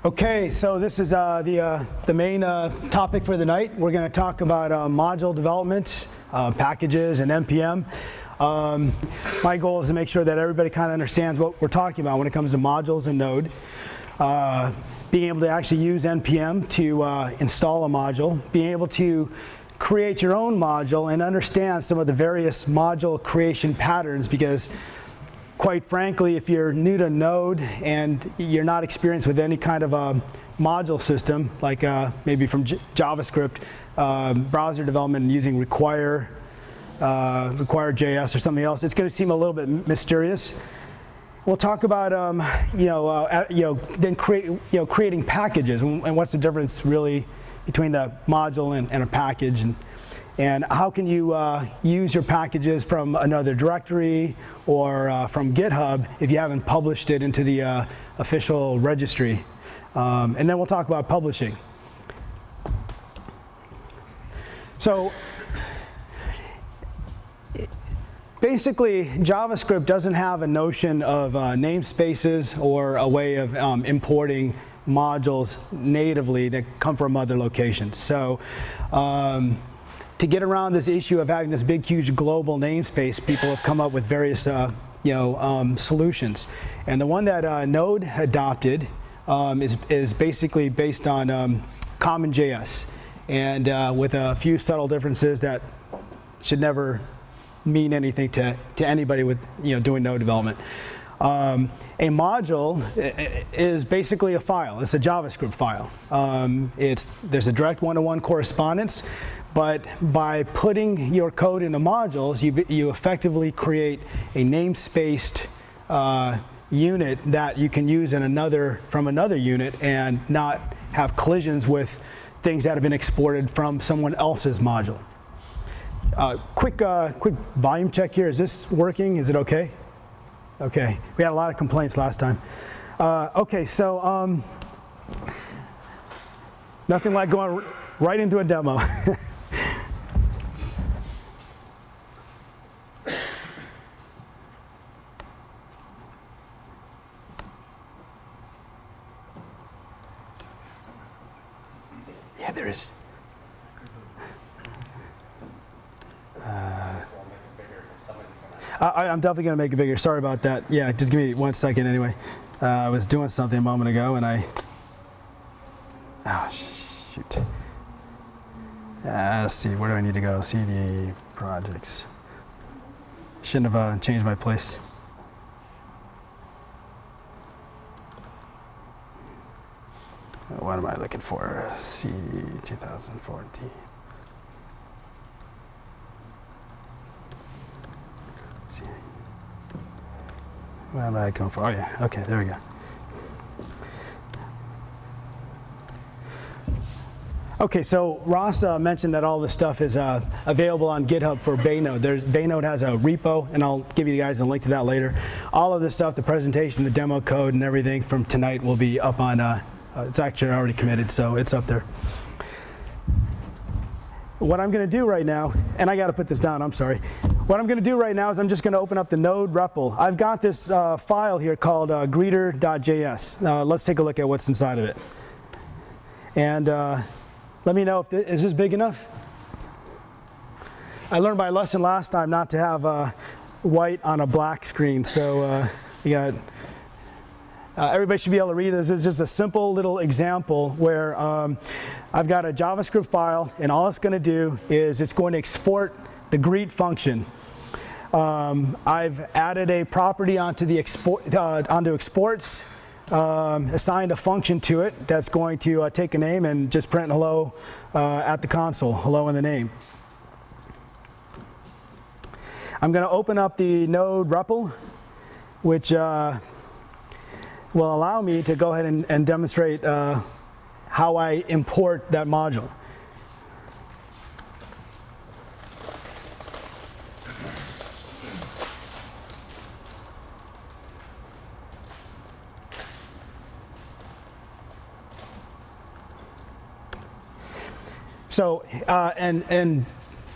Okay, so this is the main topic for the night. We're going to talk about module development, packages, and NPM. My goal is to make sure that everybody kind of understands what we're talking about when it comes to modules and Node. Being able to actually use NPM to install a module, being able to create your own module and understand some of the various module creation patterns, because quite frankly, if you're new to Node and you're not experienced with any kind of a module system, like maybe from JavaScript, browser development and using Require.js or something else, it's going to seem a little bit mysterious. We'll talk about creating packages and what's the difference really between the module and a package, and how can you use your packages from another directory or from GitHub if you haven't published it into the official registry. And then we'll talk about publishing. So basically, JavaScript doesn't have a notion of namespaces or a way of importing modules natively that come from other locations. So to get around this issue of having this big, huge global namespace, people have come up with various solutions. And the one that Node adopted is basically based on CommonJS, and with a few subtle differences that should never mean anything to anybody with doing Node development. A module is basically a file. It's a JavaScript file. There's a direct one-to-one correspondence, but by putting your code into modules, you effectively create a namespaced unit that you can use from another unit and not have collisions with things that have been exported from someone else's module. Quick volume check here. Is this working? Is it okay? Okay. We had a lot of complaints last time. Okay, so nothing like going right into a demo. Yeah, there is. I'm definitely going to make it bigger. Sorry about that. Yeah, just give me 1 second anyway. I was doing something a moment ago and oh, shoot. Let's see, where do I need to go? CD, projects. Shouldn't have changed my place. What am I looking for? CD 2014. What am I going for? Oh yeah, okay, there we go. Okay, so Ross mentioned that all this stuff is available on GitHub for Baynode. Baynode has a repo, and I'll give you guys a link to that later. All of this stuff, the presentation, the demo code, and everything from tonight will be up on, it's actually already committed, so it's up there. What I'm going to do right now, and I got to put this down, I'm sorry. What I'm going to do right now is I'm just going to open up the Node REPL. I've got this file here called greeter.js. Let's take a look at what's inside of it. And let me know is this big enough? I learned my lesson last time not to have white on a black screen. So you got, everybody should be able to read this. It's just a simple little example where I've got a JavaScript file, and all it's going to do is it's going to export the greet function. I've added a property onto exports, assigned a function to it that's going to take a name and just print hello at the console, hello in the name. I'm going to open up the Node REPL, which will allow me to go ahead and demonstrate how I import that module. So, and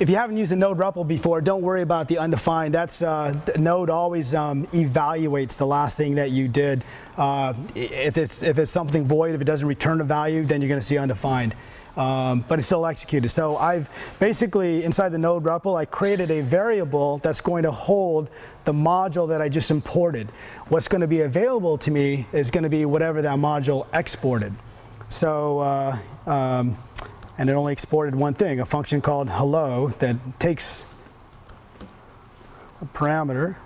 if you haven't used a node REPL before, don't worry about the undefined. That's the node always evaluates the last thing that you did. If it's something void, if it doesn't return a value, then you're going to see undefined. But it's still executed. So I've basically, inside the node REPL, I created a variable that's going to hold the module that I just imported. What's going to be available to me is going to be whatever that module exported. So, and it only exported one thing, a function called hello that takes a parameter,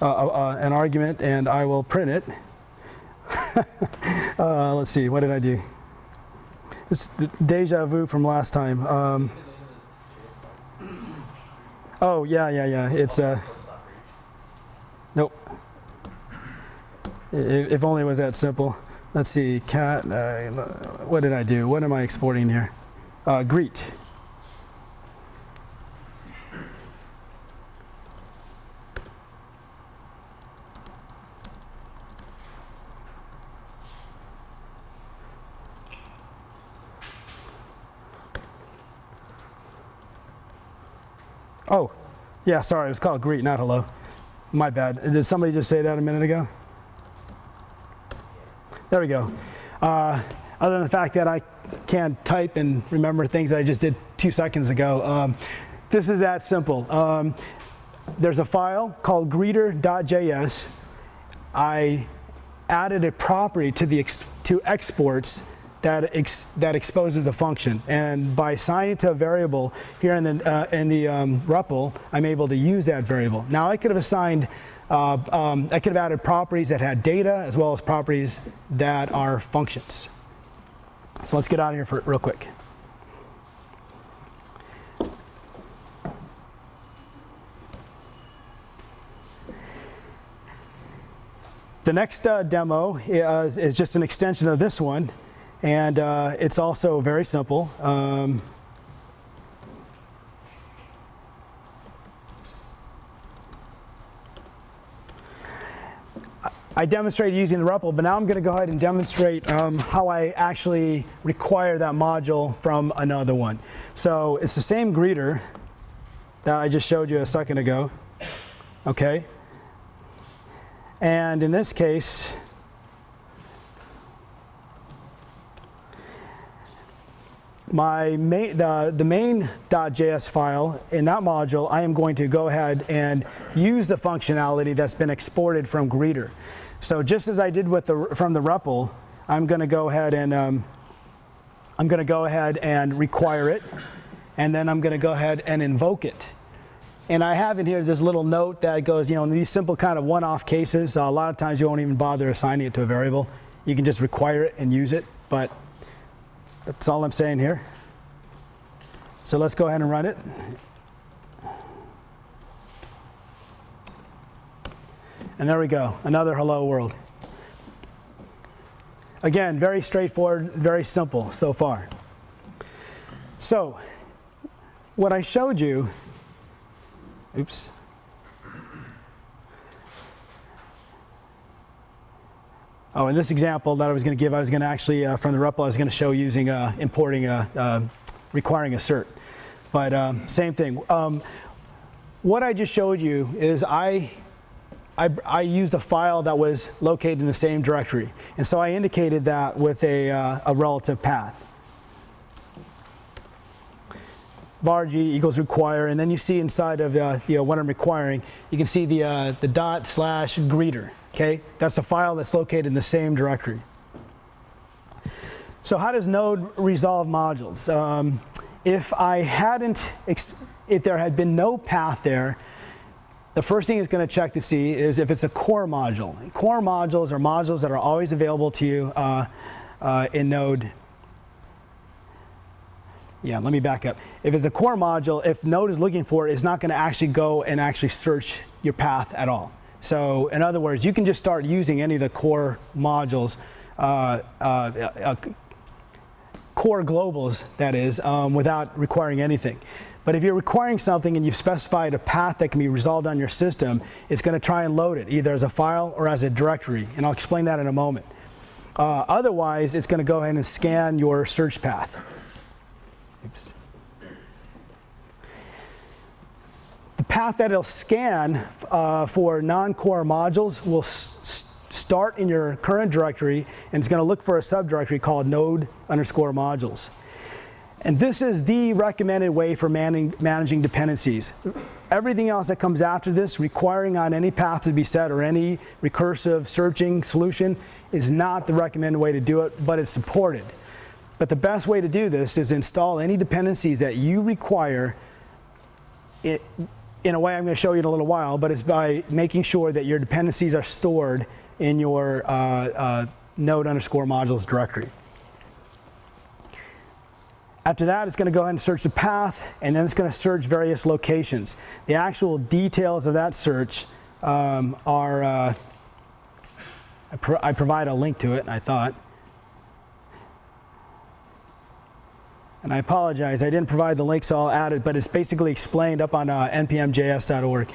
an argument, and I will print it. Let's see, what did I do? It's the deja vu from last time. Oh, yeah. It's, nope. If only it was that simple. Let's see, cat, what did I do? What am I exporting here? Greet. Oh, yeah, sorry, it was called greet, not hello. My bad. Did somebody just say that a minute ago? There we go. Other than the fact that I can't type and remember things that I just did 2 seconds ago, this is that simple. There's a file called greeter.js. I added a property to exports that exposes a function, and by assigning it to a variable here in the REPL, I'm able to use that variable. Now I could have assigned, I could have added properties that had data as well as properties that are functions. So let's get out of here real quick. The next demo is just an extension of this one. And it's also very simple. I demonstrated using the REPL, but now I'm going to go ahead and demonstrate how I actually require that module from another one. So it's the same greeter that I just showed you a second ago. Okay. And in this case, the main.js file, in that module, I am going to go ahead and use the functionality that's been exported from greeter. So just as I did with from the REPL, I'm going to go ahead and require it, and then I'm going to go ahead and invoke it. And I have in here this little note that goes, in these simple kind of one-off cases, a lot of times you won't even bother assigning it to a variable. You can just require it and use it, but that's all I'm saying here. So let's go ahead and run it. And there we go, another hello world. Again, very straightforward, very simple so far. So what I showed you, oops. Oh, in this example that I was going to give, I was going to actually, from the REPL, I was going to show using importing, requiring assert. But same thing. What I just showed you is I used a file that was located in the same directory. And so I indicated that with a relative path. varg equals require, and then you see inside of what I'm requiring, you can see the ./greeter. Okay, that's a file that's located in the same directory. So how does Node resolve modules? If there had been no path there, the first thing it's going to check to see is if it's a core module. Core modules are modules that are always available to you in Node. Yeah, let me back up. If it's a core module, if Node is looking for it, it's not going to actually go and actually search your path at all. So in other words, you can just start using any of the core modules, core globals, that is, without requiring anything. But if you're requiring something and you've specified a path that can be resolved on your system, it's going to try and load it, either as a file or as a directory. And I'll explain that in a moment. Otherwise, it's going to go ahead and scan your search path. Oops. path that it'll scan for non-core modules will start in your current directory, and it's going to look for a subdirectory called node_modules. And this is the recommended way for managing dependencies. Everything else that comes after this, requiring on any path to be set or any recursive searching solution, is not the recommended way to do it, but it's supported. But the best way to do this is install any dependencies that you require in a way I'm going to show you in a little while, but it's by making sure that your dependencies are stored in your node_modules directory. After that, it's going to go ahead and search the path, and then it's going to search various locations. The actual details of that search I provide a link to it, I thought. And I apologize, I didn't provide the link, so I'll add it, but it's basically explained up on npmjs.org.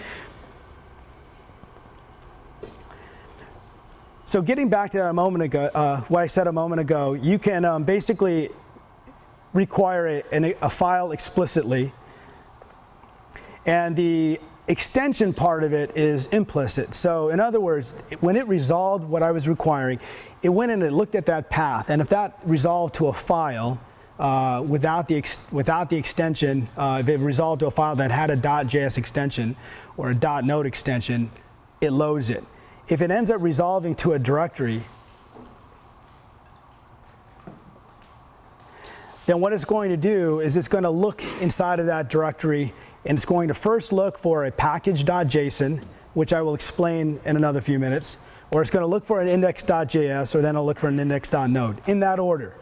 So getting back to that a moment ago, what I said a moment ago, you can basically require a file explicitly, and the extension part of it is implicit. So in other words, when it resolved what I was requiring, it went in and looked at that path, and if that resolved to a file without the extension, if it resolved to a file that had a .js extension or a .node extension, it loads it. If it ends up resolving to a directory, then what it's going to do is it's going to look inside of that directory, and it's going to first look for a package.json, which I will explain in another few minutes, or it's going to look for an index.js, or then it'll look for an index.node, in that order.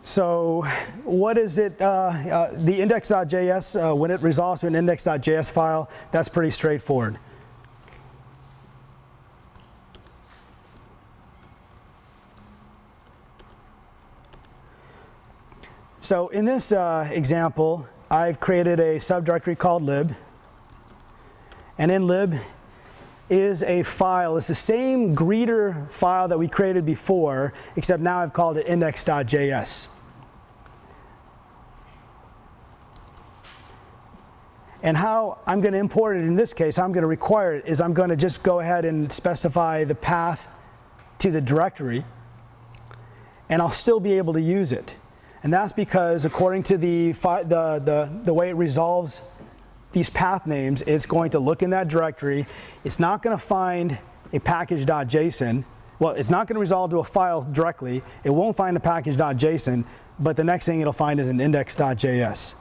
So what is it, the index.js, when it resolves to an index.js file, that's pretty straightforward. So in this example, I've created a subdirectory called lib, and in lib is a file. It's the same greeter file that we created before, except now I've called it index.js. And how I'm going to import it in this case, how I'm going to require it, is I'm going to just go ahead and specify the path to the directory, and I'll still be able to use it. And that's because according to the way it resolves these path names, it's going to look in that directory. It's not going to find a package.json. Well, it's not going to resolve to a file directly. It won't find a package.json, but the next thing it'll find is an index.js.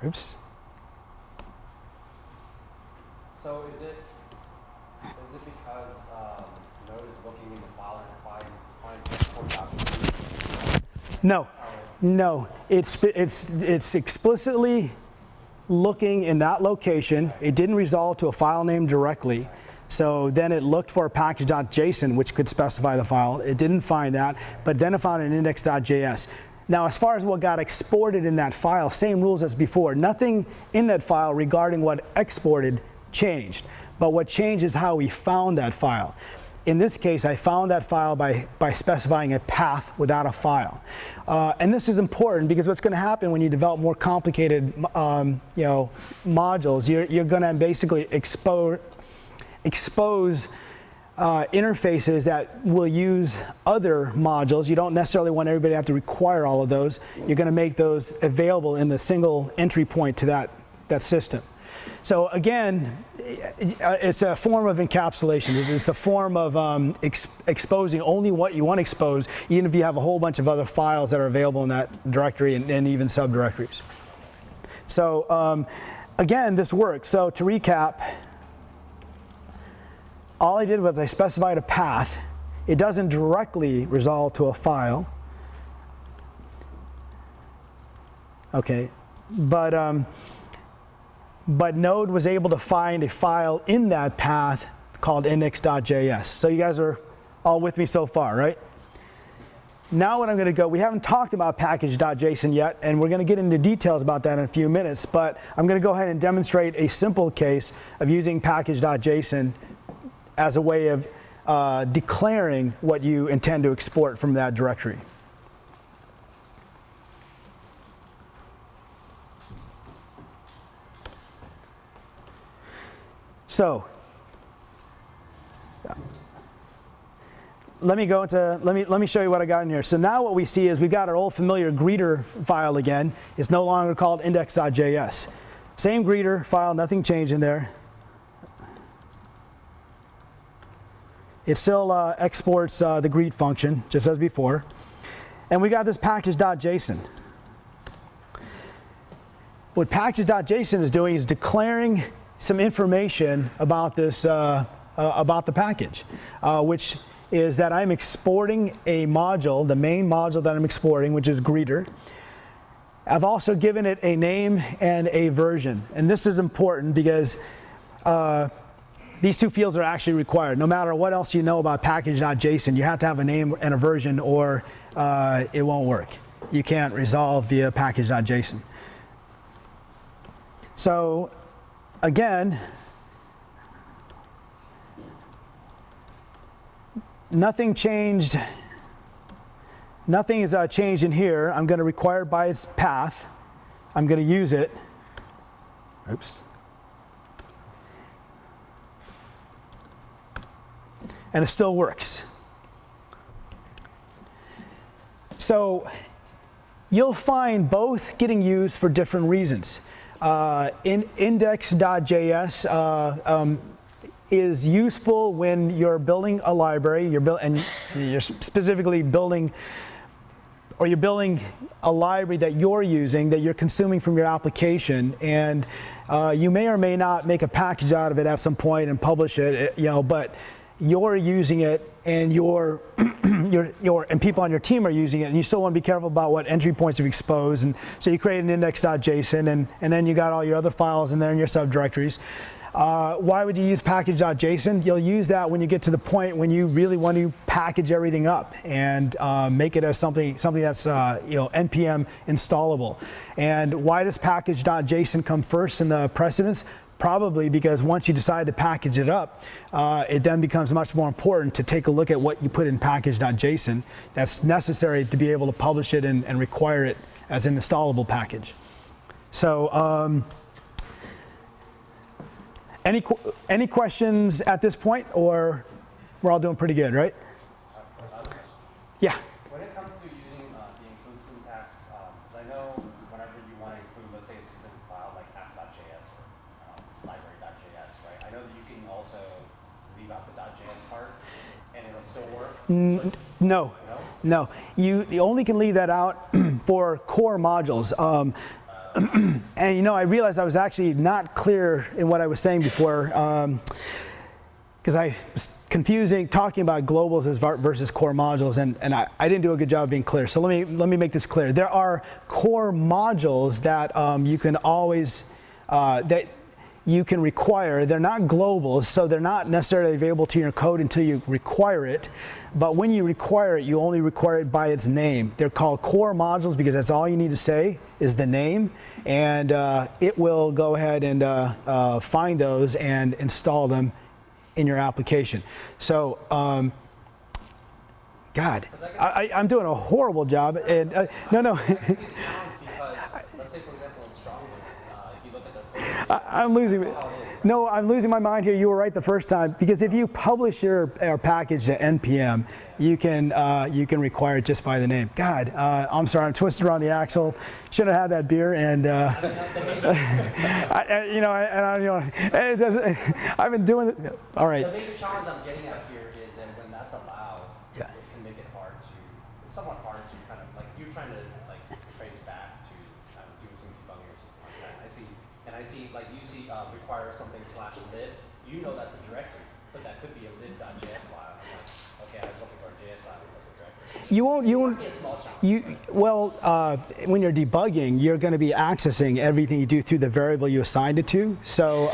Oops. So is it because Node is looking in the file and finds the No, no. It's explicitly looking in that location. It didn't resolve to a file name directly. So then it looked for a package.json, which could specify the file. It didn't find that, but then it found an index.js. Now, as far as what got exported in that file, same rules as before. Nothing in that file regarding what exported changed. But what changed is how we found that file. In this case, I found that file by specifying a path without a file. And this is important because what's going to happen when you develop more complicated modules, you're going to basically expose interfaces that will use other modules. You don't necessarily want everybody to have to require all of those. You're going to make those available in the single entry point to that system. So again, it's a form of encapsulation. It's a form of exposing only what you want to expose, even if you have a whole bunch of other files that are available in that directory and even subdirectories. So again, this works. So to recap, all I did was I specified a path. It doesn't directly resolve to a file. Okay, but Node was able to find a file in that path called index.js. So you guys are all with me so far, right? Now what I'm going to go, we haven't talked about package.json yet, and we're going to get into details about that in a few minutes, but I'm going to go ahead and demonstrate a simple case of using package.json as a way of declaring what you intend to export from that directory. So let me show you what I got in here. So now what we see is we've got our old familiar greeter file again. It's no longer called index.js. Same greeter file, nothing changed in there. It still exports the greet function, just as before. And we got this package.json. What package.json is doing is declaring some information about this, about the package, which is that I'm exporting a module, the main module that I'm exporting, which is greeter. I've also given it a name and a version. And this is important because these two fields are actually required. No matter what else you know about package.json, you have to have a name and a version or it won't work. You can't resolve via package.json. So again, nothing changed. Nothing is changed in here. I'm going to require it by its path. I'm going to use it. Oops. And it still works. So you'll find both getting used for different reasons. Index.js is useful when you're building a library, and you're specifically building, or you're building a library that you're using, that you're consuming from your application, and you may or may not make a package out of it at some point and publish it, but you're using it, and and people on your team are using it, and you still want to be careful about what entry points you've exposed, and so you create an index.json, and then you got all your other files in there in your subdirectories. Why would you use package.json? You'll use that when you get to the point when you really want to package everything up and make it as something that's npm installable. And why does package.json come first in the precedence? Probably because once you decide to package it up, it then becomes much more important to take a look at what you put in package.json that's necessary to be able to publish it and require it as an installable package. So any questions at this point, or we're all doing pretty good, right? Yeah. When it comes to using the include syntax, because I know whenever you want to include, let's say, a specific file like app.js or library.js, right? I know that you can also leave out the .js part and it'll still work. No. You only can leave that out for core modules. And I realized I was actually not clear in what I was saying before, because I was talking about globals versus core modules, and I didn't do a good job of being clear. So let me make this clear. There are core modules that you can always that you can require. They're not globals, so they're not necessarily available to your code until you require it. But when you require it, you only require it by its name. They're called core modules because that's all you need to say is the name, and it will go ahead and find those and install them in your application. So, God, I'm doing a horrible job. And no. Because, let's say, for example, in StrongLoop, if you look at their code, I'm losing my mind here. You were right the first time, because if you publish your package to npm, you can require it just by the name. God, I'm sorry, I'm twisted around the axle. Should have had that beer, and it doesn't. I've been doing it. All right. The major challenge I'm getting at here is that when that's allowed, Yeah. it can make it hard to. It's somewhat hard to kind of like you're trying to like trace back to do some debugging or something like that. I see like you see require something /lib. You know that's a directory, but that could be a lib.js file. I'm like, okay, I was looking for a JS file as a directory. You won't. Be a small challenge. When you're debugging, you're going to be accessing everything you do through the variable you assigned it to. So,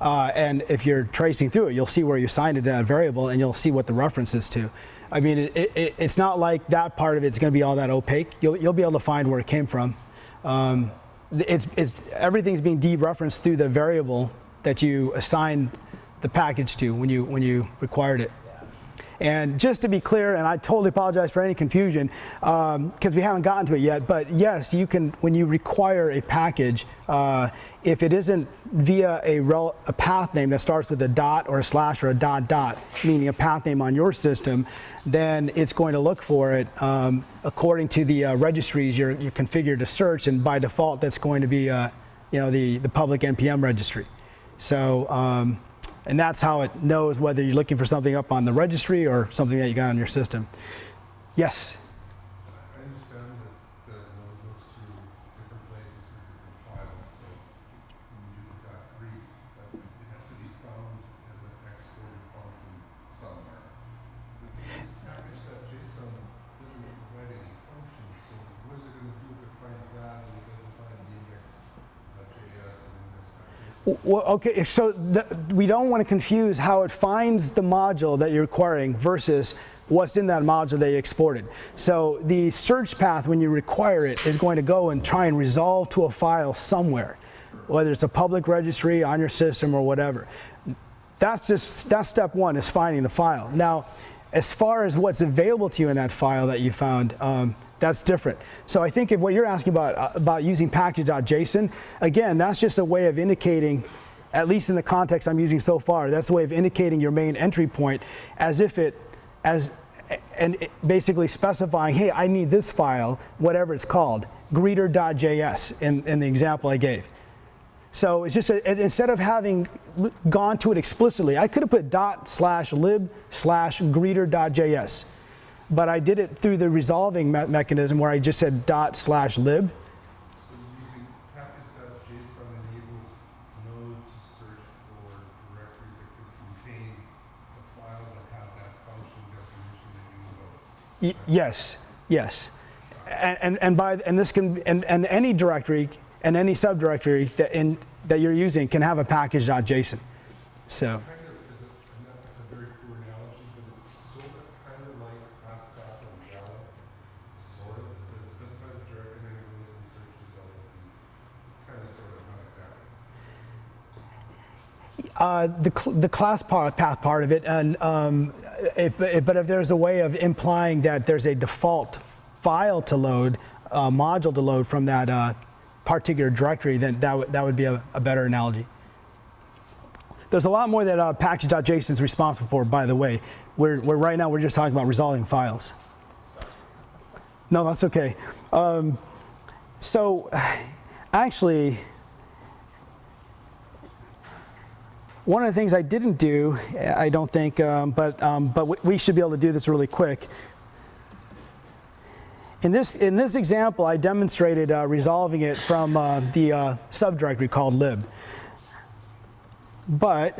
and if you're tracing through it, you'll see where you assigned it to that variable, and you'll see what the reference is to. I mean, it's not like that part of it's going to be all that opaque. You'll be able to find where it came from. Everything's being dereferenced through the variable that you assigned the package to when you required it. Yeah. And just to be clear, and I totally apologize for any confusion, because we haven't gotten to it yet, but yes, you can, when you require a package, if it isn't via a path name that starts with a dot or a slash or a dot, meaning a path name on your system, then it's going to look for it according to the registries you're configured to search, and by default, that's going to be the public NPM registry. So, and that's how it knows whether you're looking for something up on the registry or something that you got on your system. Yes? I understand that the node looks through different places for different files. So when you do the .reads, it has to be found as an exported function somewhere. But this package.json doesn't provide any functions, so what is it going to do if it finds that and it doesn't find the index.js and index.json? Well, okay, so we don't want to confuse how it finds the module that you're requiring versus what's in that module that you exported. So the search path, when you require it, is going to go and try and resolve to a file somewhere, whether it's a public registry on your system or whatever. That's step one, is finding the file. Now, as far as what's available to you in that file that you found, that's different. So I think if what you're asking about using package.json, again, that's just a way of indicating, at least in the context I'm using so far, that's a way of indicating your main entry point as if basically specifying, hey, I need this file, whatever it's called, greeter.js in the example I gave. So it's just, instead of having gone to it explicitly, I could have put ./lib/greeter.js. But I did it through the resolving mechanism where I just said ./lib. So using package.json enables Node to search for directories that could contain a file that has that function definition that you know. Yes, yes. And this can, and any directory and any subdirectory that you're using can have a package.json. So. That's a very poor analogy, but it's sort of kind of like ASCII and Java. Sort of. It says specify this directory, and then it goes and searches all of these. Kind of, sort of, not exactly. The class path part of it, and but if there's a way of implying that there's a default file to load, module to load from that particular directory, then that would be a better analogy. There's a lot more that package.json is responsible for, by the way. Right now we're just talking about resolving files. No, that's okay. So actually, one of the things I didn't do, I don't think, but we should be able to do this really quick. In this example, I demonstrated resolving it from the subdirectory called lib. But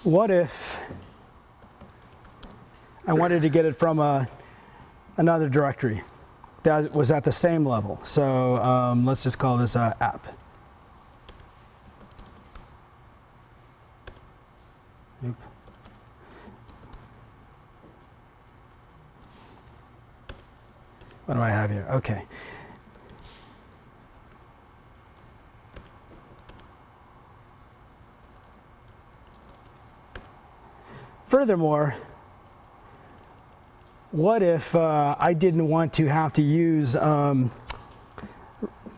what if I wanted to get it from another directory that was at the same level? So let's just call this app. Oop. What do I have here? Okay. Furthermore, what if I didn't want to have to use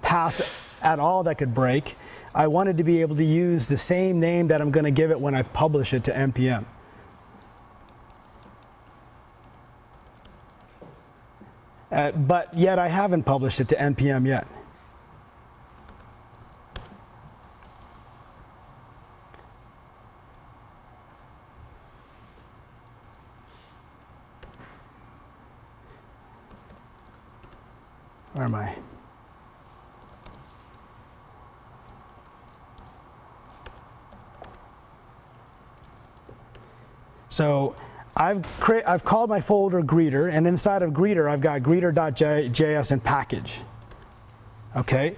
paths at all that could break? I wanted to be able to use the same name that I'm going to give it when I publish it to NPM. But yet I haven't published it to NPM yet. Where am I? So I've called my folder greeter, and inside of greeter I've got greeter.js and package. Okay?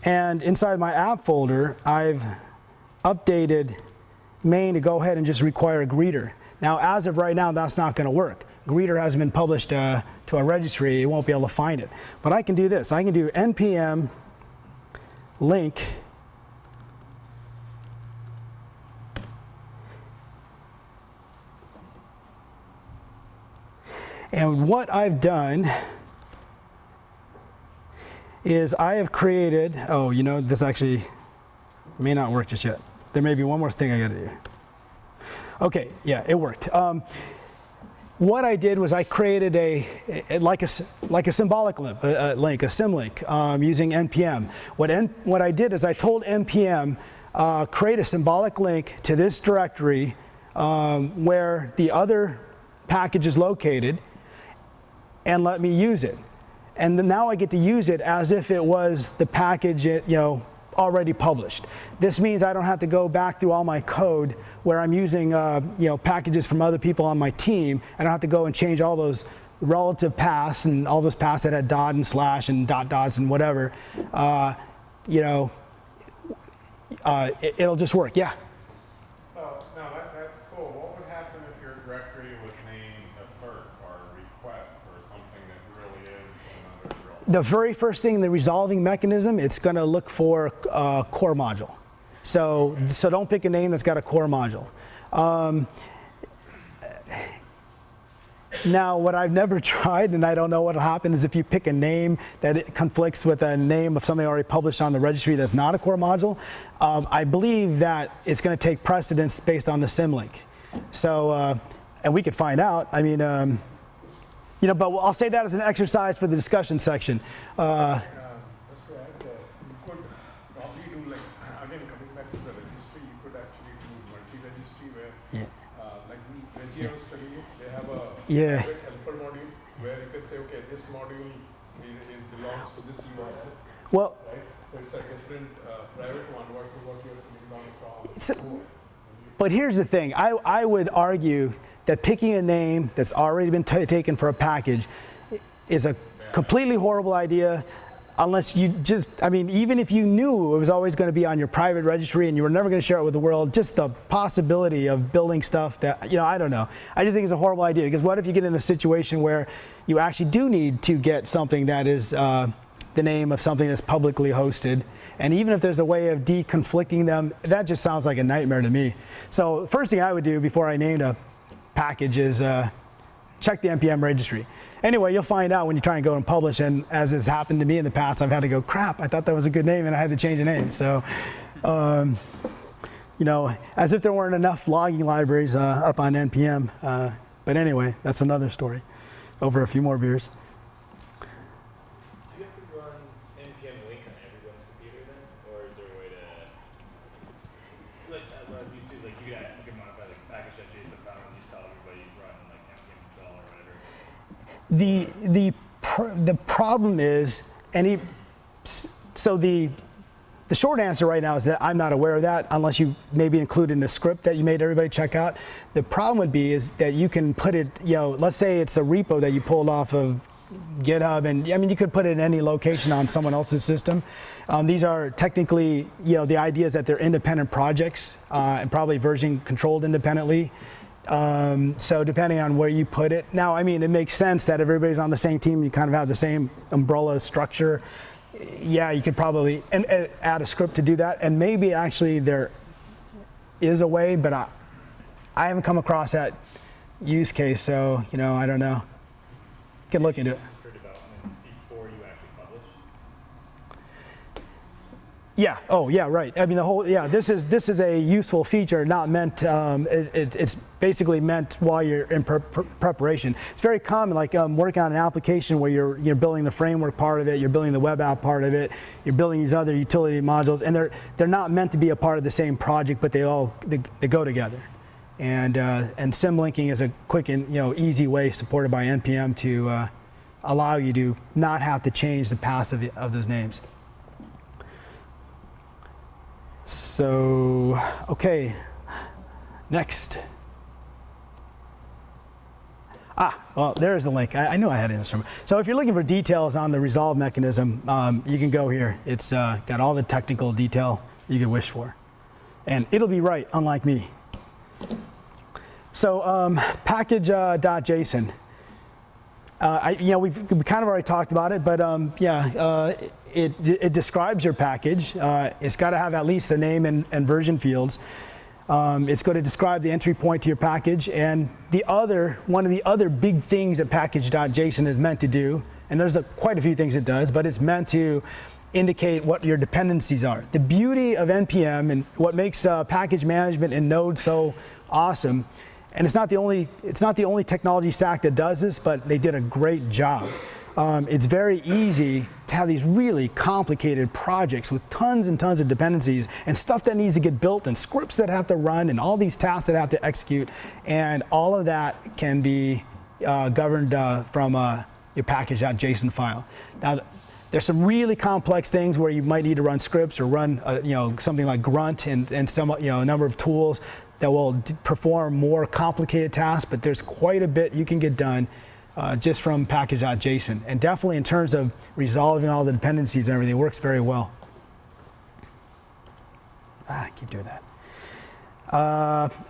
And inside my app folder, I've updated main to go ahead and just require a greeter. Now, as of right now, that's not going to work. Greeter hasn't been published to a registry. It won't be able to find it. But I can do this. I can do npm link and what I've done is I have created, oh, you know, this actually may not work just yet. There may be one more thing I got to do. Okay, yeah, it worked. What I did was I created like a symbolic link, a symlink, using npm. What I did is I told npm create a symbolic link to this directory where the other package is located, and let me use it. And then now I get to use it as if it was the package, already published. This means I don't have to go back through all my code where I'm using packages from other people on my team. I don't have to go and change all those relative paths and all those paths that had dot and slash and dots and whatever. It'll just work. Yeah. So now that's cool. What would happen if your directory was named assert or request or something that really is another drill? The very first thing in the resolving mechanism, it's going to look for a core module. So don't pick a name that's got a core module. Now, what I've never tried, and I don't know what will happen, is if you pick a name that it conflicts with a name of something already published on the registry that's not a core module, I believe that it's going to take precedence based on the symlink. So, and we could find out. I mean, but I'll say that as an exercise for the discussion section. Just to add, you could probably do like, again, coming back to the registry, you could actually do multi-registry where, like Regia was telling you, they have a private helper module where you could say, okay, this module it belongs to this UI, Well, right? So it's a different private one versus what you're putting down from. but here's the thing. I would argue that picking a name that's already been taken for a package is a completely horrible idea unless you just, even if you knew it was always going to be on your private registry and you were never going to share it with the world, just the possibility of building stuff that, I don't know. I just think it's a horrible idea, because what if you get in a situation where you actually do need to get something that is the name of something that's publicly hosted, and even if there's a way of deconflicting them, that just sounds like a nightmare to me. So the first thing I would do before I named a package is check the npm registry. Anyway, you'll find out when you try and go and publish, and as has happened to me in the past, I've had to go, crap, I thought that was a good name and I had to change the name. So, as if there weren't enough logging libraries up on npm. But anyway, that's another story over a few more beers. Do you have to run npm link on everyone's computer then? Or is there a way to, like what I'm used to, like you could modify the package.json file and just tell everybody run like npm install or whatever? The problem is, the short answer right now is that I'm not aware of that, unless you maybe include in the script that you made everybody check out. The problem would be is that you can put it, let's say it's a repo that you pulled off of GitHub, and you could put it in any location on someone else's system. These are technically, the idea is that they're independent projects and probably version controlled independently. So depending on where you put it. Now, it makes sense that everybody's on the same team, you kind of have the same umbrella structure. Yeah, you could probably add a script to do that, and maybe actually there is a way, but I haven't come across that use case, so I don't know. Could look into it. For development before you actually publish? Yeah. Oh, yeah. Right. This is a useful feature, not meant. It's basically meant while you're in preparation. It's very common, like working on an application where you're building the framework part of it, you're building the web app part of it, you're building these other utility modules, and they're not meant to be a part of the same project, but they go together. And symlinking is a quick and easy way, supported by npm, to allow you to not have to change the path of those names. So, okay, next. Well, there's a link. I knew I had it somewhere. So if you're looking for details on the resolve mechanism, you can go here. It's got all the technical detail you could wish for. And it'll be right, unlike me. So package.json. We've kind of already talked about it, but it describes your package. It's got to have at least the name and version fields. It's going to describe the entry point to your package, and one of the other big things that package.json is meant to do, and there's quite a few things it does, but it's meant to indicate what your dependencies are. The beauty of NPM and what makes package management in Node so awesome, and it's not the only technology stack that does this, but they did a great job. It's very easy to have these really complicated projects with tons and tons of dependencies and stuff that needs to get built and scripts that have to run and all these tasks that have to execute, and all of that can be governed from your package.json file. Now, there's some really complex things where you might need to run scripts or run something like Grunt and some a number of tools that will perform more complicated tasks, but there's quite a bit you can get done just from package.json. And definitely in terms of resolving all the dependencies and everything, it works very well. I keep doing that.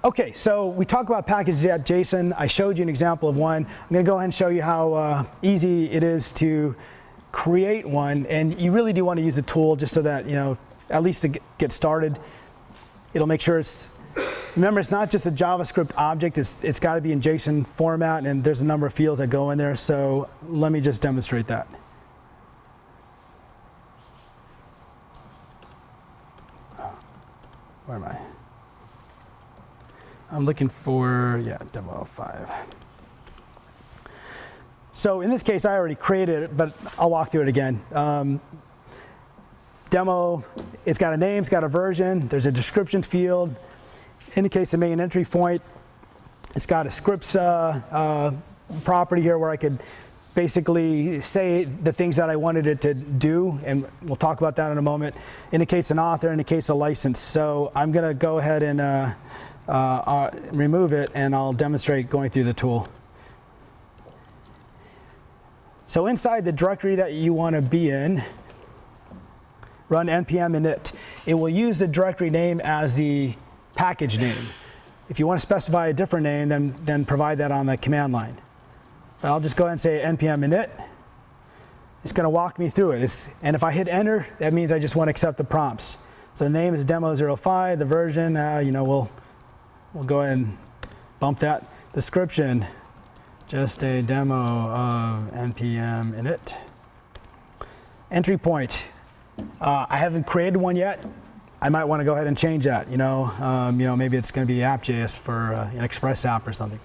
Okay, so we talk about package.json. I showed you an example of one. I'm going to go ahead and show you how easy it is to create one. And you really do want to use a tool just so that, at least to get started. It'll make sure remember, it's not just a JavaScript object. It's got to be in JSON format, and there's a number of fields that go in there. So let me just demonstrate that. Where am I? I'm looking for, demo 5. So in this case, I already created it, but I'll walk through it again. Demo, it's got a name, it's got a version, there's a description field, indicates the main entry point. It's got a scripts property here where I could basically say the things that I wanted it to do, and we'll talk about that in a moment. Indicates an author, indicates a license. So I'm going to go ahead and remove it, and I'll demonstrate going through the tool. So inside the directory that you want to be in, run npm init. It will use the directory name as the package name. If you want to specify a different name, then provide that on the command line. But I'll just go ahead and say npm init. It's going to walk me through it. And if I hit enter, that means I just want to accept the prompts. So the name is demo05. The version, we'll go ahead and bump that. Description, just a demo of npm init. Entry point. I haven't created one yet. I might want to go ahead and change that. Maybe it's going to be app.js for an Express app or something.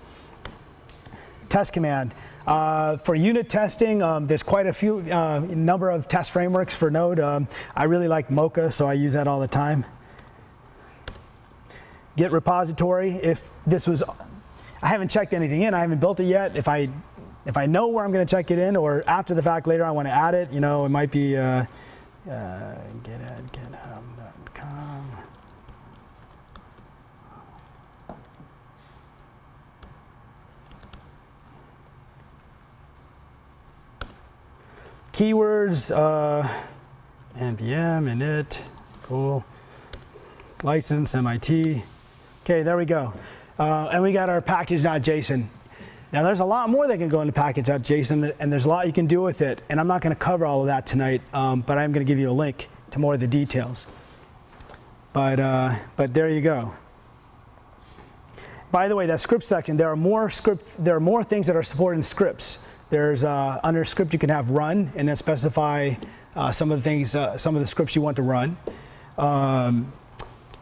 Test command. For unit testing, there's quite a few number of test frameworks for Node. I really like Mocha, so I use that all the time. Git repository. If this was, I haven't checked anything in. I haven't built it yet. If I know where I'm going to check it in, or after the fact later I want to add it, it might be github.com. Keywords, npm, init, cool. License, MIT. Okay, there we go. And we got our package.json. Now there's a lot more that can go into package.json, and there's a lot you can do with it. And I'm not going to cover all of that tonight, but I'm going to give you a link to more of the details. But there you go. By the way, that script section, there are more things that are supported in scripts. There's under script you can have run, and then specify some of the things, some of the scripts you want to run.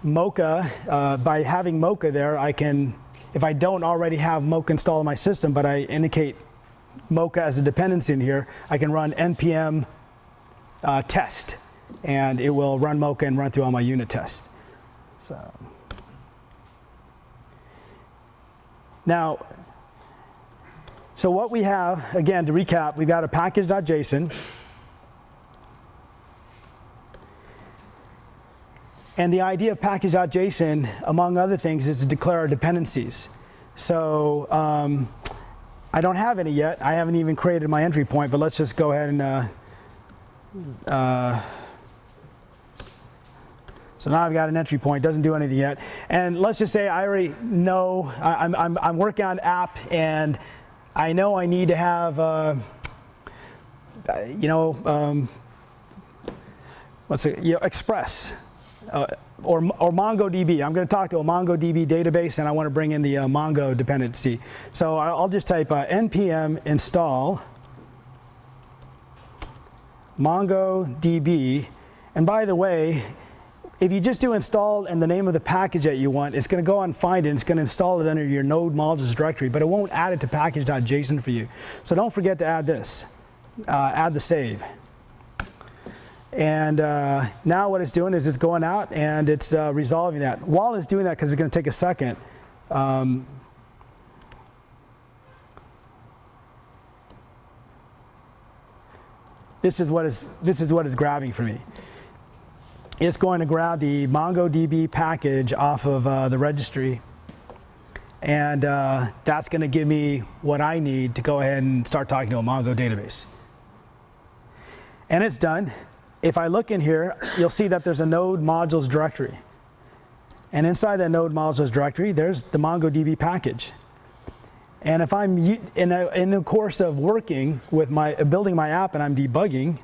Mocha, by having Mocha there, I can, if I don't already have Mocha installed in my system, but I indicate Mocha as a dependency in here, I can run npm test, and it will run Mocha and run through all my unit tests. So now, so what we have, again, to recap, we've got a package.json. And the idea of package.json, among other things, is to declare our dependencies. So I don't have any yet. I haven't even created my entry point, but let's just go ahead and so now I've got an entry point, doesn't do anything yet. And let's just say I already know, I'm working on app, and I know I need to have, Express or MongoDB. I'm going to talk to a MongoDB database, and I want to bring in the Mongo dependency. So I'll just type npm install MongoDB. And by the way, if you just do install and the name of the package that you want, it's going to go and find it. It's going to install it under your node modules directory, but it won't add it to package.json for you. So don't forget to add this, add the save. And now what it's doing is it's going out and it's resolving that. While it's doing that, because it's going to take a second, this is what it's grabbing for me. It's going to grab the MongoDB package off of the registry, and that's going to give me what I need to go ahead and start talking to a Mongo database. And it's done. If I look in here, you'll see that there's a node modules directory. And inside that node modules directory, there's the MongoDB package. And if I'm in the course of working with building my app and I'm debugging,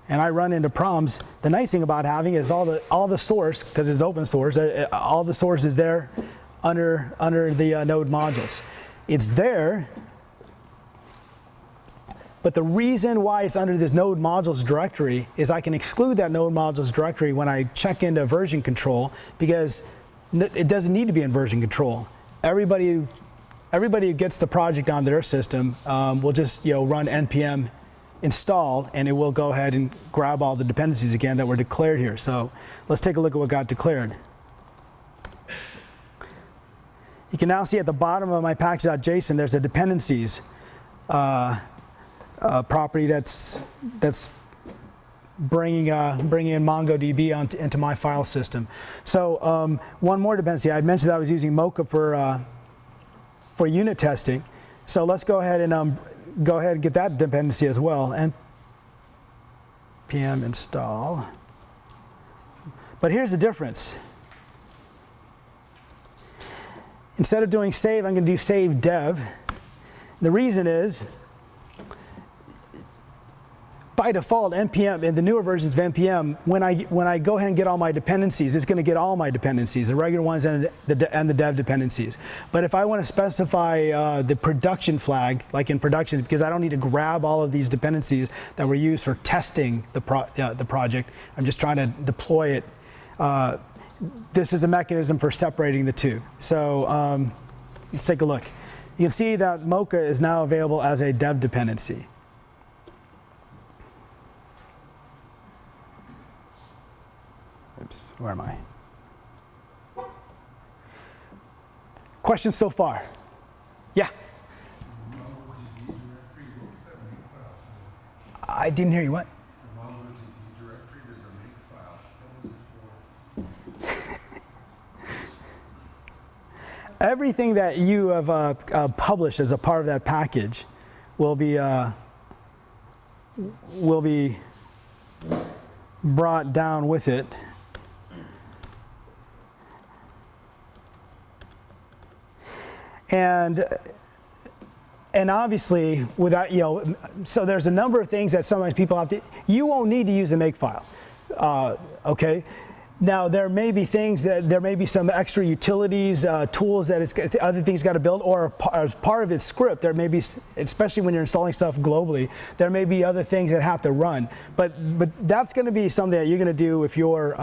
and I run into problems, the nice thing about having is all the source, because it's open source, all the source is there under the node modules. It's there, but the reason why it's under this node modules directory is I can exclude that node modules directory when I check into version control, because it doesn't need to be in version control. Everybody who gets the project on their system will just run npm install, and it will go ahead and grab all the dependencies again that were declared here. So let's take a look at what got declared. You can now see at the bottom of my package.json there's a dependencies property that's bringing in MongoDB into my file system. So one more dependency. I mentioned that I was using Mocha for unit testing. So let's go ahead and get that dependency as well. npm install. But here's the difference. Instead of doing save, I'm going to do save dev. The reason is, by default, npm, in the newer versions of npm, when I go ahead and get all my dependencies, it's going to get all my dependencies, the regular ones and the dev dependencies. But if I want to specify the production flag, like in production, because I don't need to grab all of these dependencies that were used for testing the project, I'm just trying to deploy it. This is a mechanism for separating the two. So let's take a look. You can see that Mocha is now available as a dev dependency. Oops, where am I? Questions so far? Yeah? I didn't hear you. What? The MongoDB directory, there's a make file. What was it for? Everything that you have published as a part of that package will be brought down with it. And obviously, without, so there's a number of things that sometimes people have to, you won't need to use a makefile, okay? Now, there may be things there may be some extra utilities, tools that other things got to build, or as part of its script, there may be, especially when you're installing stuff globally, there may be other things that have to run. But that's going to be something that you're going to do if you're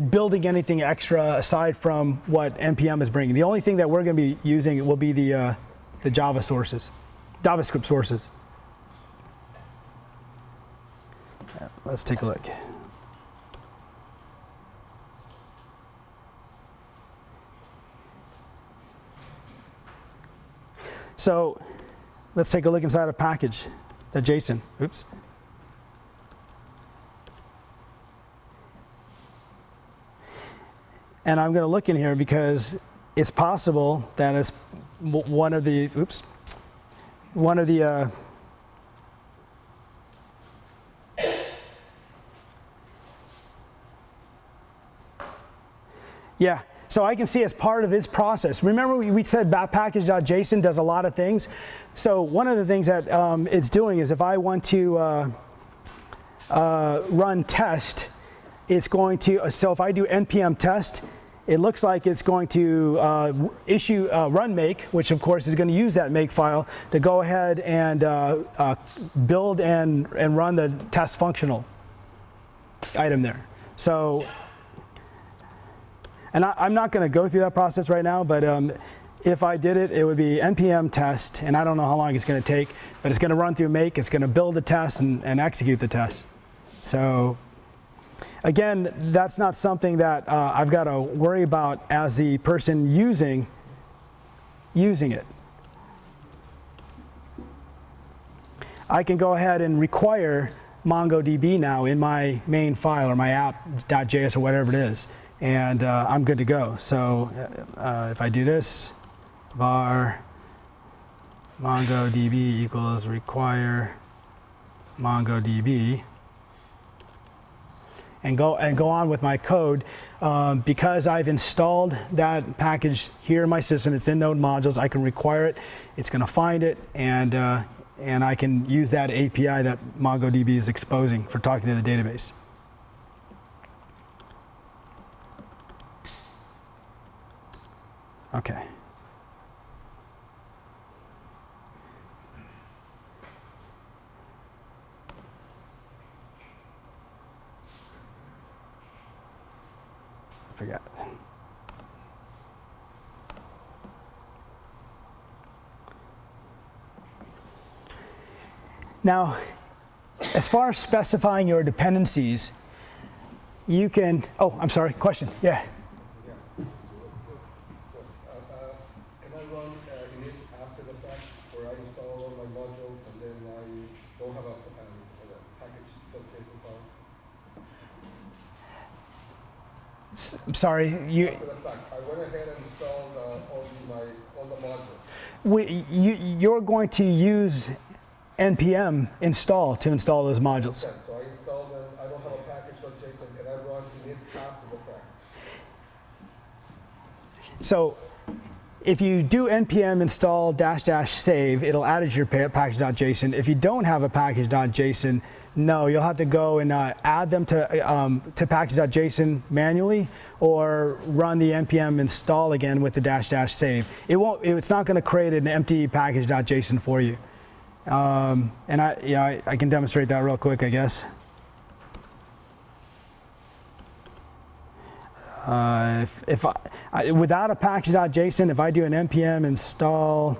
building anything extra aside from what npm is bringing. The only thing that we're going to be using will be the JavaScript sources. Let's take a look. So let's take a look inside a package, the JSON. Oops. And I'm going to look in here because it's possible that as one of the, yeah, so I can see as part of its process. Remember we said package.json does a lot of things. So one of the things that it's doing is if I want to run test, it's going to, so if I do npm test, it looks like it's going to run make, which of course is going to use that make file to go ahead and build and run the test functional item there. So, and I'm not going to go through that process right now, but if I did it, it would be npm test, and I don't know how long it's going to take, but it's going to run through make, it's going to build the test and execute the test. So again, that's not something that I've got to worry about as the person using it. I can go ahead and require MongoDB now in my main file or my app.js or whatever it is, and I'm good to go. So if I do this, var MongoDB equals require MongoDB, and go on with my code, because I've installed that package here in my system. It's in Node modules. I can require it. It's going to find it, and I can use that API that MongoDB is exposing for talking to the database. Okay. I forgot. Now, as far as specifying your dependencies, you can, oh, I'm sorry, question, yeah. Can I run init after the fact, where I install all my modules and then I don't have a package.json file? I'm sorry, you. After the fact, I went ahead and installed all the modules. You're going to use npm install to install those modules. Okay, so I installed them, I don't have a package.json, can I run init after the fact? So if you do npm install -- save, it'll add it to your package.json. If you don't have a package.json, no, you'll have to go and add them to package.json manually, or run the npm install again with the -- save. It's not going to create an empty package.json for you. And I can demonstrate that real quick, I guess. Without a package.json, if I do an npm install,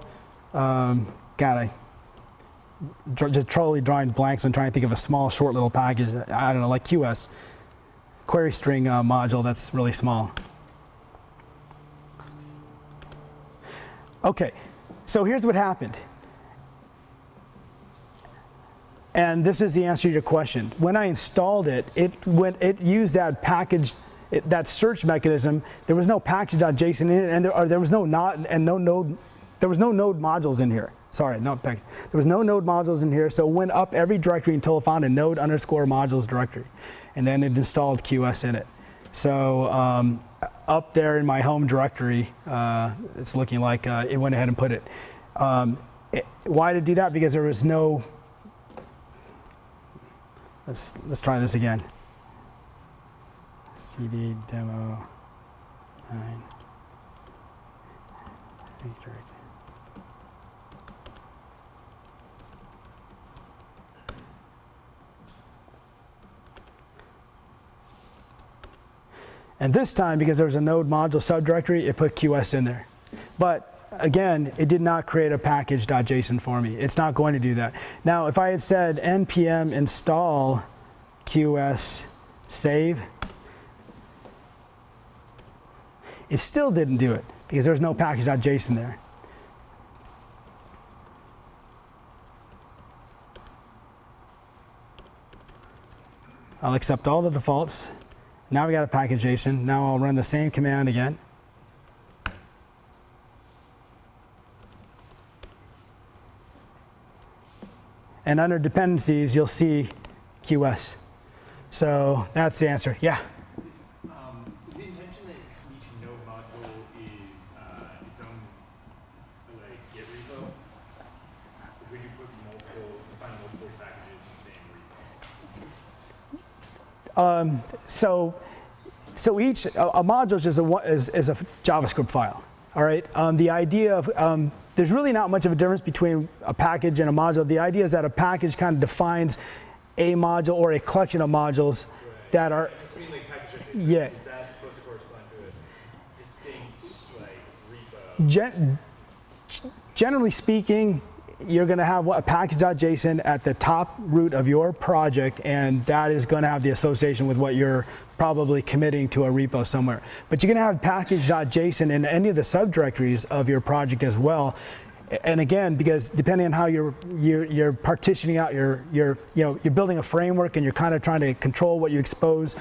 God, I just totally drawing blanks when trying to think of a small, short little package. I don't know, like QS, query string module that's really small. Okay, so here's what happened. And this is the answer to your question. When I installed it, it used that package, that search mechanism. There was no package.json in it, and there was no node modules in here. Sorry, not package. There was no node modules in here, so it went up every directory until it found a node_modules directory, and then it installed QS in it. So up there in my home directory, it's looking like it went ahead and put it. Why did it do that? Because there was no. Let's try this again. CD demo 9. And this time, because there was a node module subdirectory, it put QS in there. But again, it did not create a package.json for me. It's not going to do that. Now, if I had said npm install QS save, it still didn't do it because there's no package.json there. I'll accept all the defaults. Now we got a package.json. Now I'll run the same command again. And under dependencies, you'll see QS. So that's the answer. Yeah. Is the intention that each node module is its own like Git repo? Or would you put find multiple packages in the same repo? So each a module is a JavaScript file. All right. The idea of there's really not much of a difference between a package and a module. The idea is that a package kind of defines a module or a collection of modules that are. I mean, like package JSON. Yeah. Is that supposed to correspond to a distinct like repo? Generally speaking, you're going to have a package.json at the top root of your project, and that is going to have the association with what you're probably committing to a repo somewhere. But you're going to have package.json in any of the subdirectories of your project as well. And again, because depending on how you're partitioning out you're building a framework and you're kind of trying to control what you expose,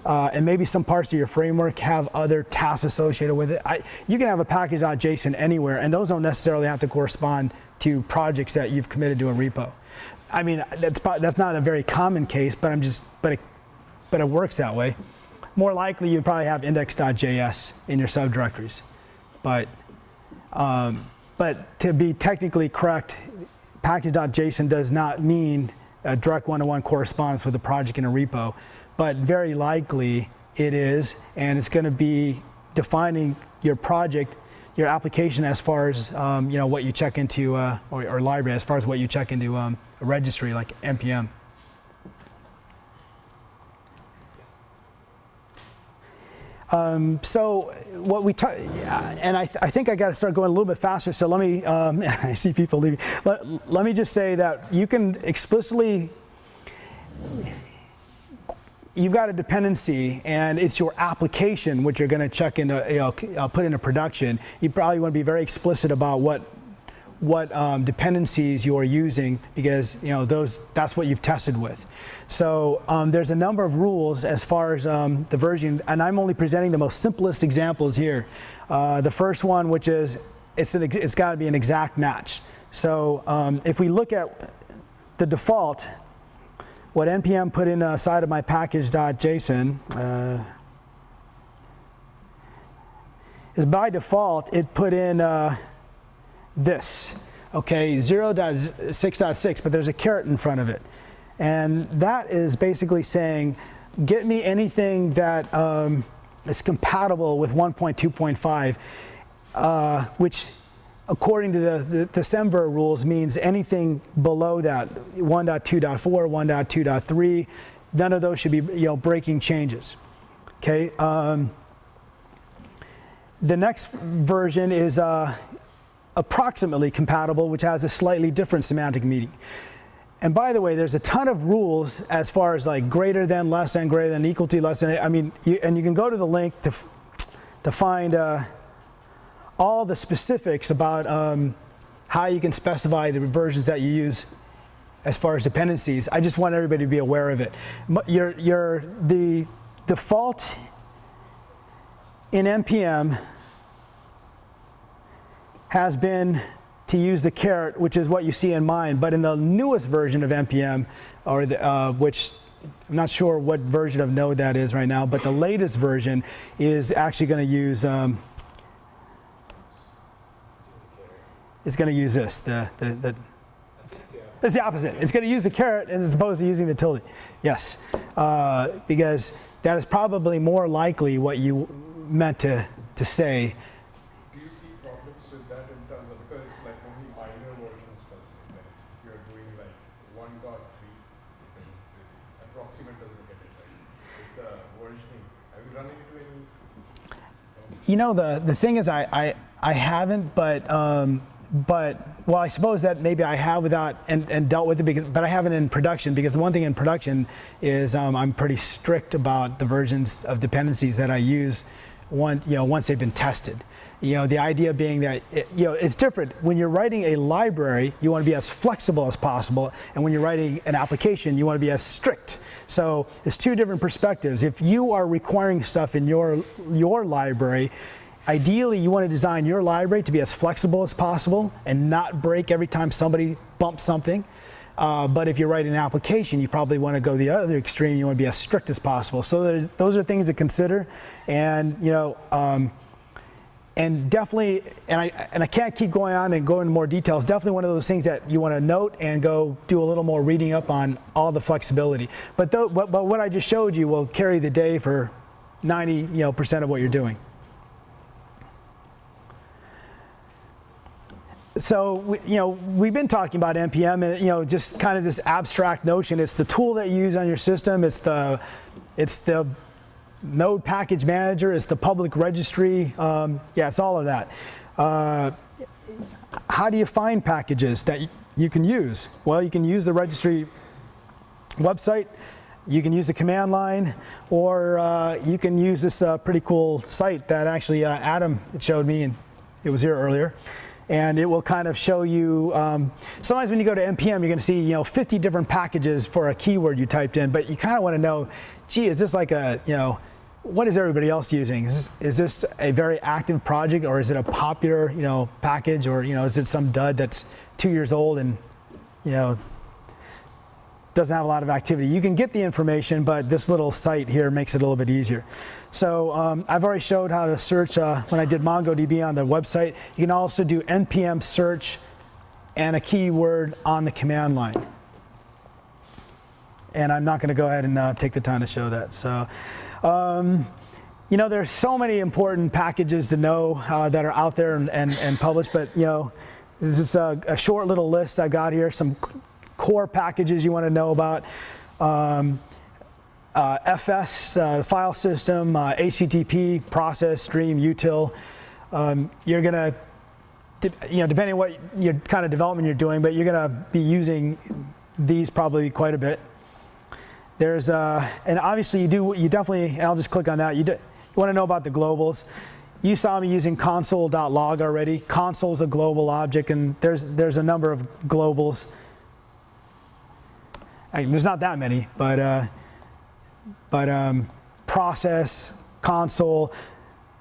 and maybe some parts of your framework have other tasks associated with it. You can have a package.json anywhere, and those don't necessarily have to correspond to projects that you've committed to a repo. I mean, that's not a very common case, but it works that way. More likely, you'd probably have index.js in your subdirectories, but to be technically correct, package.json does not mean a direct one-to-one correspondence with the project in a repo, but very likely it is, and it's going to be defining your project, your application as far as what you check into or library as far as what you check into a registry like npm. So what we and I think I got to start going a little bit faster. So let me. I see people leaving. Let me just say that you can explicitly. You've got a dependency, and it's your application which you're going to check into, put into production. You probably want to be very explicit about what dependencies you're using, because that's what you've tested with. So there's a number of rules as far as the version, and I'm only presenting the most simplest examples here. The first one, which is it's got to be an exact match. So if we look at the default, what npm put inside of my package.json is by default it put in this, okay, 0.6.6, but there's a caret in front of it. And that is basically saying, get me anything that is compatible with 1.2.5, which according to the Semver rules means anything below that, 1.2.4, 1.2.3, none of those should be breaking changes. Okay. The next version is approximately compatible, which has a slightly different semantic meaning. And by the way, there's a ton of rules as far as like greater than, less than, greater than, equal to, less than. I mean, and you can go to the link to find all the specifics about how you can specify the versions that you use as far as dependencies. I just want everybody to be aware of it. The default in npm has been to use the caret, which is what you see in mine. But in the newest version of npm, or which I'm not sure what version of Node that is right now, but the latest version is actually going to use this. It's the opposite. It's going to use the caret as opposed to using the tilde. Yes, because that is probably more likely what you meant to say. Do you see problems with that in terms of, because it's like only minor version specific, like if you're doing like 1.3, the approximate doesn't get it right. Is the versioning, have you run into any? The thing is, I haven't, but well, I suppose that maybe I have without and dealt with it, but I haven't in production, because the one thing in production is I'm pretty strict about the versions of dependencies that I use once they've been tested. The idea being that it's different. When you're writing a library, you want to be as flexible as possible, and when you're writing an application, you want to be as strict. So it's two different perspectives. If you are requiring stuff in your library, ideally, you want to design your library to be as flexible as possible and not break every time somebody bumps something. But if you're writing an application, you probably want to go the other extreme. You want to be as strict as possible. So those are things to consider, and and definitely, and I can't keep going on and go into more details. Definitely one of those things that you want to note and go do a little more reading up on all the flexibility. But what I just showed you will carry the day for 90% of what you're doing. So we've been talking about NPM, and just kind of this abstract notion. It's the tool that you use on your system. It's the Node package manager. It's the public registry. It's all of that. How do you find packages that you can use? Well, you can use the registry website. You can use the command line, or you can use this pretty cool site that actually Adam showed me, and it was here earlier. And it will kind of show you, sometimes when you go to NPM, you're going to see 50 different packages for a keyword you typed in, but you kind of want to know, gee, is this like a, what is everybody else using? Is this a very active project, or is it a popular, package, or is it some dud that's 2 years old and doesn't have a lot of activity? You can get the information, but this little site here makes it a little bit easier. So I've already showed how to search when I did MongoDB on the website. You can also do npm search and a keyword on the command line. And I'm not going to go ahead and take the time to show that. So, there's so many important packages to know that are out there and published, but this is a short little list I got here. Some core packages you want to know about. FS, file system, HTTP, process, stream, util. You're going to, depending on what your kind of development you're doing, but you're going to be using these probably quite a bit. There's, and obviously you definitely, and I'll just click on that. You want to know about the globals. You saw me using console.log already. Console is a global object, and there's a number of globals. There's not that many, but process, console,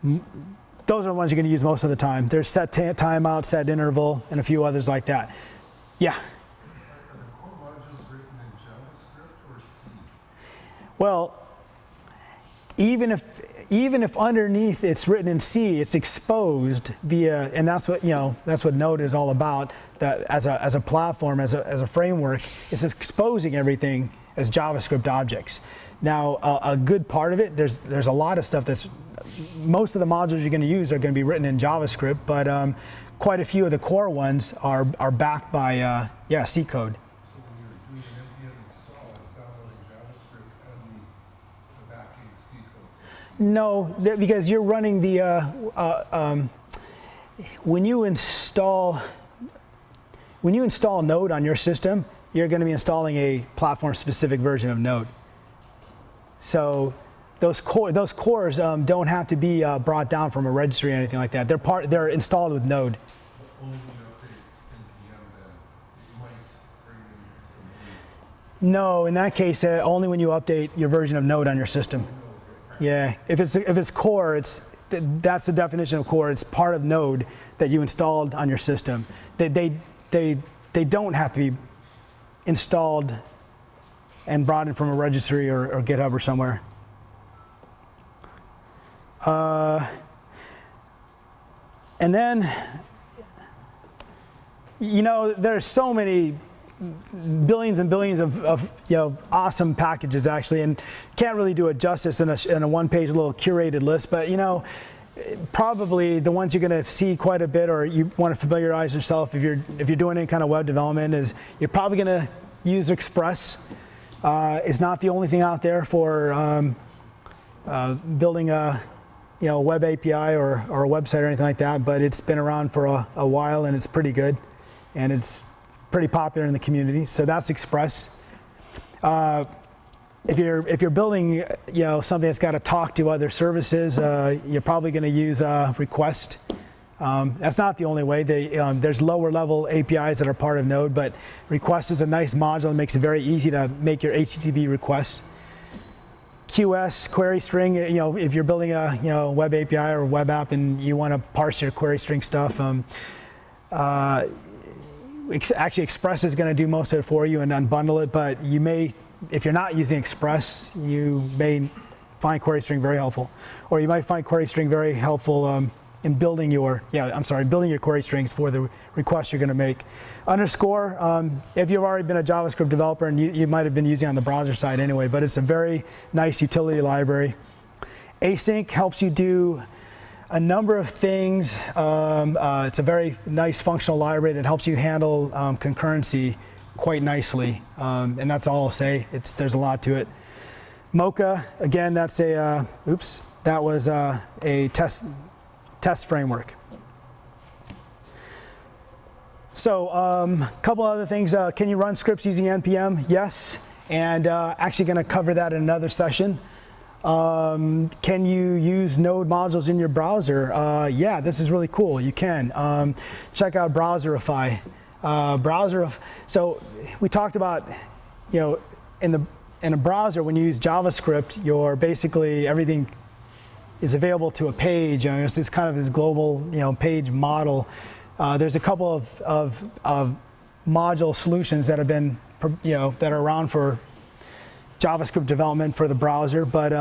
those are the ones you're going to use most of the time. There's set timeout, set interval, and a few others like that. Yeah? Are the core modules written in JavaScript or C? Well, even if underneath it's written in C, it's exposed via, and that's what that's what Node is all about. That as a platform, as a framework, it's exposing everything as JavaScript objects. Now, a good part of it, there's a lot of stuff that's, most of the modules you're going to use are going to be written in JavaScript, but quite a few of the core ones are backed by C code. So when you're doing an npm install, it's downloading JavaScript and the backing C code. No, because you're running the when you install Node on your system, you're going to be installing a platform-specific version of Node. So those cores don't have to be brought down from a registry or anything like that. They're installed with Node. But only when you update npm, then it might bring in some. No, in that case, only when you update your version of Node on your system. Yeah, if it's core, that's the definition of core. It's part of Node that you installed on your system. They don't have to be installed and brought in from a registry or GitHub or somewhere. And then, there's so many billions and billions of awesome packages actually, and can't really do it justice in a one-page little curated list. But probably the ones you're going to see quite a bit, or you want to familiarize yourself if you're doing any kind of web development, is you're probably going to use Express. It's not the only thing out there for building a web API or a website or anything like that, but it's been around for a while and it's pretty good, and it's pretty popular in the community. So that's Express. If you're building something that's got to talk to other services, you're probably going to use Request. That's not the only way. There's lower level APIs that are part of Node, but Request is a nice module that makes it very easy to make your HTTP requests. QS, query string, if you're building a web API or web app and you want to parse your query string stuff, Actually, Express is going to do most of it for you and unbundle it, but you may, if you're not using Express, you may find query string very helpful. Or you might find query string very helpful in building your, building your query strings for the request you're going to make. Underscore, if you've already been a JavaScript developer, and you might have been using it on the browser side anyway, but it's a very nice utility library. Async helps you do a number of things. It's a very nice functional library that helps you handle concurrency quite nicely, and that's all I'll say. There's a lot to it. Mocha, again, that's a that was a test framework. So a couple other things. Can you run scripts using npm? Yes, and actually going to cover that in another session. Can you use node modules in your browser? Yeah, this is really cool. You can. Check out Browserify. So we talked about, in a browser, when you use JavaScript, you're basically, everything is available to a page. It's this kind of this global, page model. There's a couple of module solutions that have been, that are around for JavaScript development for the browser, but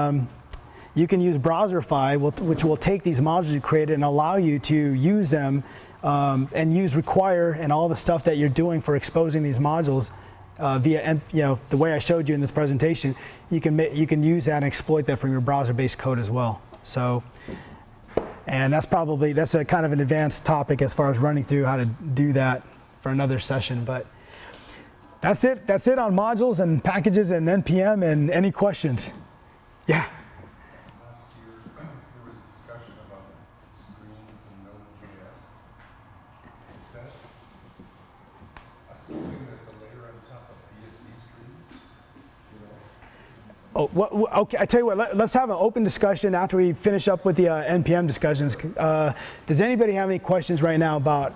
you can use Browserify, which will take these modules you created and allow you to use them and use require and all the stuff that you're doing for exposing these modules via, the way I showed you in this presentation. You can use that and exploit that from your browser-based code as well. So, and that's a kind of an advanced topic as far as running through how to do that for another session, but. That's it. That's it on modules and packages and NPM and any questions. Yeah. Last year, there was discussion about screens and Node.js. Is that something that's a layer on top of BSD screens? Oh, okay. I tell you what. Let's have an open discussion after we finish up with the NPM discussions. Does anybody have any questions right now about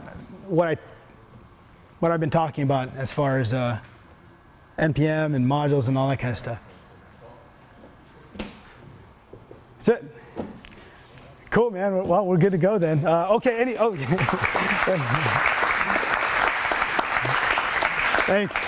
what I've been talking about as far as NPM and modules and all that kind of stuff? That's it. Cool, man. Well, we're good to go then. Okay. Thanks.